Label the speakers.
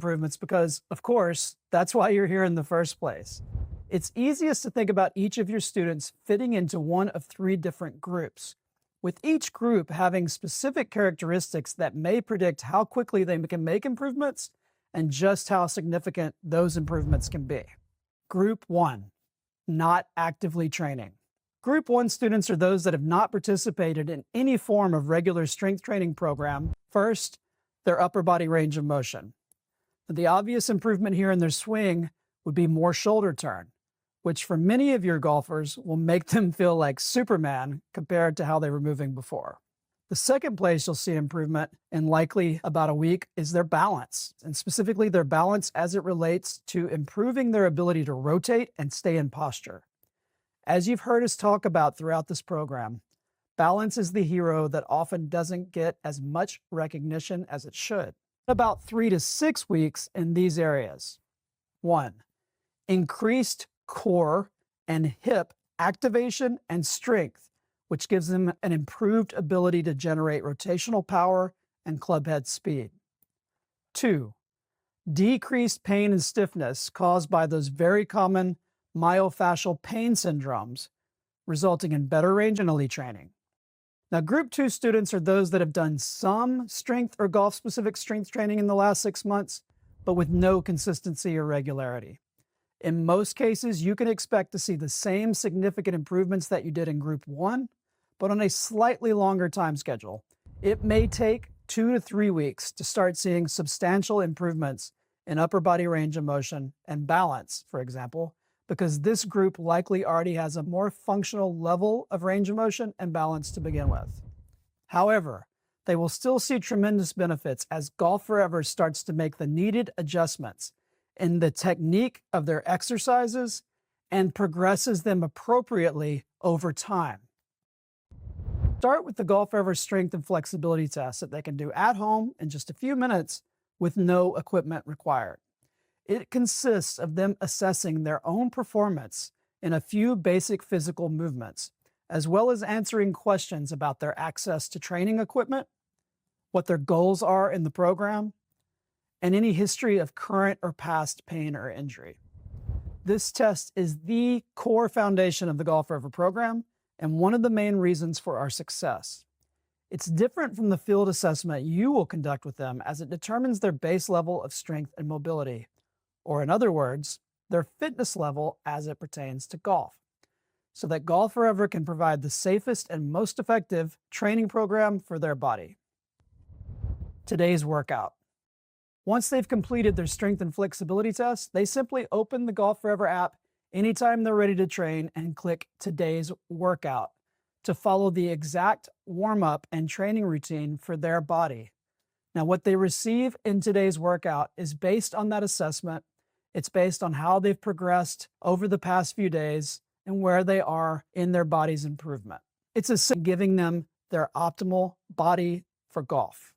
Speaker 1: improvements because, of course, that's why you're here in the first place. It's easiest to think about each of your students fitting into one of three different groups, with each group having specific characteristics that may predict how quickly they can make improvements and just how significant those improvements can be. Group 1, not actively training. Group 1 students are those that have not participated in any form of regular strength training program. First, their upper body range of motion. The obvious improvement here in their swing would be more shoulder turn, which for many of your golfers will make them feel like Superman compared to how they were moving before. The second place you'll see improvement in likely about a week is their balance, and specifically their balance as it relates to improving their ability to rotate and stay in posture. As you've heard us talk about throughout this program, balance is the hero that often doesn't get as much recognition as it should. About 3 to 6 weeks in these areas. 1. Increased core and hip activation and strength, which gives them an improved ability to generate rotational power and club head speed. 2. Decreased pain and stiffness caused by those very common myofascial pain syndromes, resulting in better range and elite training. Now, Group 2 students are those that have done some strength or golf-specific strength training in the last 6 months, but with no consistency or regularity. In most cases, you can expect to see the same significant improvements that you did in Group 1, but on a slightly longer time schedule. It may take 2 to 3 weeks to start seeing substantial improvements in upper body range of motion and balance, for example, because this group likely already has a more functional level of range of motion and balance to begin with. However, they will still see tremendous benefits as Golf Forever starts to make the needed adjustments in the technique of their exercises and progresses them appropriately over time. Start with the Golf Forever strength and flexibility test that they can do at home in just a few minutes with no equipment required. It consists of them assessing their own performance in a few basic physical movements, as well as answering questions about their access to training equipment, what their goals are in the program, and any history of current or past pain or injury. This test is the core foundation of the Golf Forever program and one of the main reasons for our success. It's different from the field assessment you will conduct with them as it determines their base level of strength and mobility, or in other words, their fitness level as it pertains to golf, so that Golf Forever can provide the safest and most effective training program for their body. Today's workout. Once they've completed their strength and flexibility test, they simply open the Golf Forever app anytime they're ready to train and click Today's Workout to follow the exact warm-up and training routine for their body. Now, what they receive in today's workout is based on that assessment. It's based on how they've progressed over the past few days and where they are in their body's improvement. It's giving them their optimal body for golf.